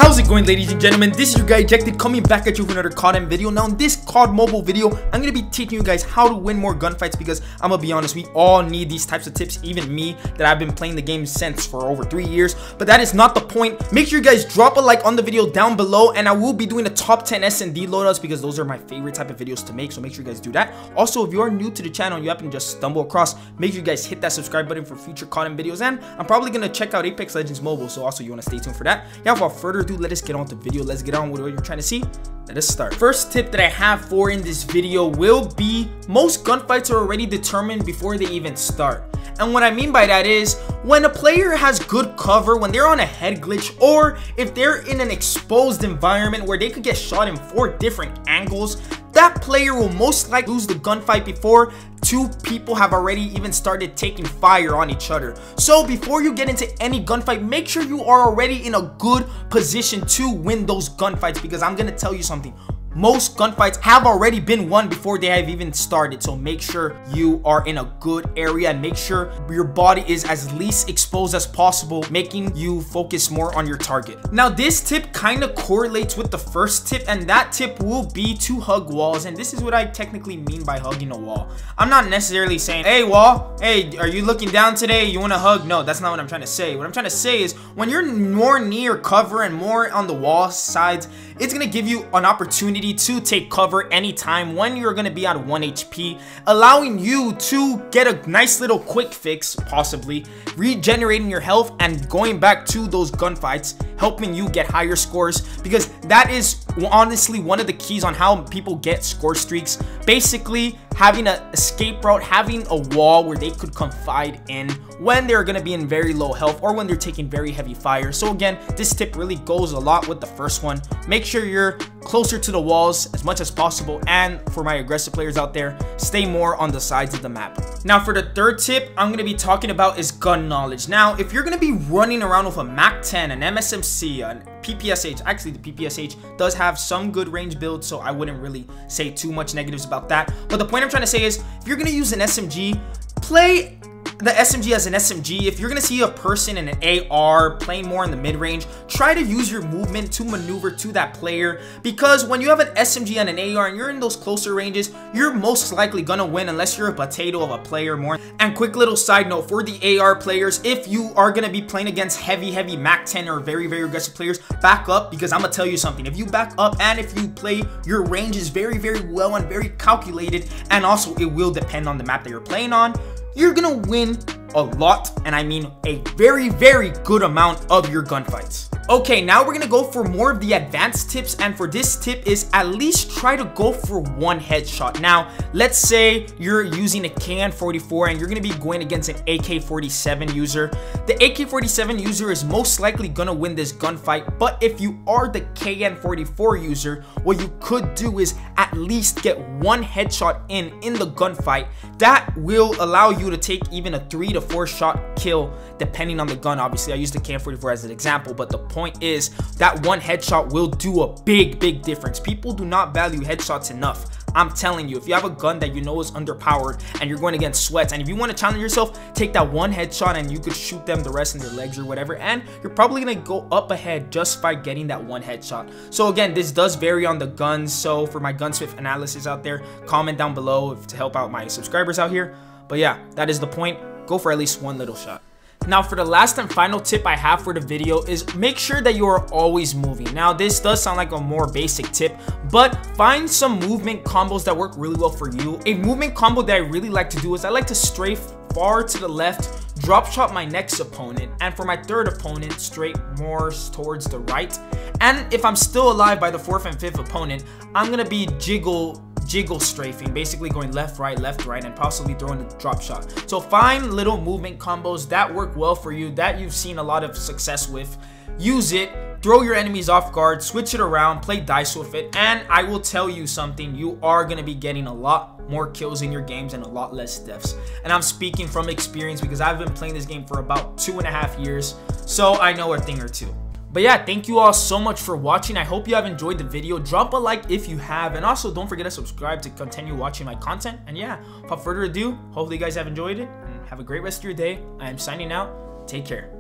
How's it going, ladies and gentlemen? This is your guy Ejected coming back at you with another COD video. Now in this COD mobile video, I'm going to be teaching you guys how to win more gunfights, because I'm going to be honest, we all need these types of tips, even me, that I've been playing the game since for over 3 years. But that is not the point. Make sure you guys drop a like on the video down below, and I will be doing the top 10 S&D loadouts because those are my favorite type of videos to make, so make sure you guys do that. Also, if you are new to the channel and you happen to just stumble across, make sure you guys hit that subscribe button for future COD videos, and I'm probably going to check out Apex Legends Mobile, so also you want to stay tuned for that. Yeah, without further ado, let us get on with the video. Let's get on with what you're trying to see. Let us start. First tip that I have for in this video will be most gunfights are already determined before they even start. And what I mean by that is when a player has good cover, when they're on a head glitch, or if they're in an exposed environment where they could get shot in 4 different angles, that player will most likely lose the gunfight before 2 people have already even started taking fire on each other. So before you get into any gunfight, make sure you are already in a good position to win those gunfights, because I'm gonna tell you something. Most gunfights have already been won before they have even started, so make sure you are in a good area and make sure your body is as least exposed as possible, making you focus more on your target. Now this tip kind of correlates with the first tip, and that tip will be to hug walls, and this is what I technically mean by hugging a wall. I'm not necessarily saying, hey wall, hey, are you looking down today, you want to hug? No, that's not what I'm trying to say. What I'm trying to say is when you're more near cover and more on the wall sides, it's going to give you an opportunity to take cover anytime when you're going to be at 1 HP, allowing you to get a nice little quick fix, possibly regenerating your health and going back to those gunfights, helping you get higher scores, because that is honestly one of the keys on how people get score streaks. Basically having an escape route, having a wall where they could confide in when they're going to be in very low health or when they're taking very heavy fire. So again, this tip really goes a lot with the first one. Make sure you're closer to the walls as much as possible, and for my aggressive players out there, stay more on the sides of the map. Now for the third tip I'm going to be talking about is gun knowledge. Now if you're going to be running around with a MAC-10, an MSMC, an PPSH, actually the PPSH does have some good range builds, so I wouldn't really say too much negatives about that. But the point I'm trying to say is if you're going to use an SMG, play the SMG as an SMG. If you're gonna see a person in an AR playing more in the mid-range, try to use your movement to maneuver to that player, because when you have an SMG and an AR and you're in those closer ranges, you're most likely gonna win unless you're a potato of a player more. And quick little side note for the AR players, if you are gonna be playing against heavy MAC-10 or very aggressive players, back up, because I'm gonna tell you something. If you back up and if you play your range is very well and very calculated, and also it will depend on the map that you're playing on, you're gonna win a lot, and I mean a very good amount of your gunfights. Okay, now we're gonna go for more of the advanced tips, and for this tip is at least try to go for 1 headshot. Now let's say you're using a KN-44 and you're gonna be going against an AK-47 user. The AK-47 user is most likely gonna win this gunfight, but if you are the KN-44 user, what you could do is at least get 1 headshot in the gunfight. That will allow you to take even a 3 to 4 shot kill depending on the gun. Obviously I used the KN-44 as an example, but the point is that 1 headshot will do a big difference. People do not value headshots enough. I'm telling you, if you have a gun that you know is underpowered and you're going against sweats, and if you want to challenge yourself, take that 1 headshot and you could shoot them the rest in their legs or whatever, and you're probably gonna go up ahead just by getting that 1 headshot. So again, this does vary on the guns, so for my gunsmith analysis out there, comment down below to help out my subscribers out here. But yeah, that is the point. Go for at least 1 little shot. Now for the last and final tip I have for the video is make sure that you are always moving. Now this does sound like a more basic tip, but find some movement combos that work really well for you. A movement combo that I really like to do is I like to strafe far to the left, drop shot my next opponent, and for my third opponent, straight more towards the right. And if I'm still alive by the 4th and 5th opponent, I'm gonna be jiggle strafing, basically going left, right, and possibly throwing a drop shot. So find little movement combos that work well for you, that you've seen a lot of success with. Use it, throw your enemies off guard, switch it around, play dice with it, and I will tell you something, you are going to be getting a lot more kills in your games and a lot less deaths. And I'm speaking from experience because I've been playing this game for about 2.5 years, so I know a thing or two. But yeah, thank you all so much for watching. I hope you have enjoyed the video. Drop a like if you have, and also don't forget to subscribe to continue watching my content. And yeah, without further ado, hopefully you guys have enjoyed it and have a great rest of your day. I am signing out. Take care.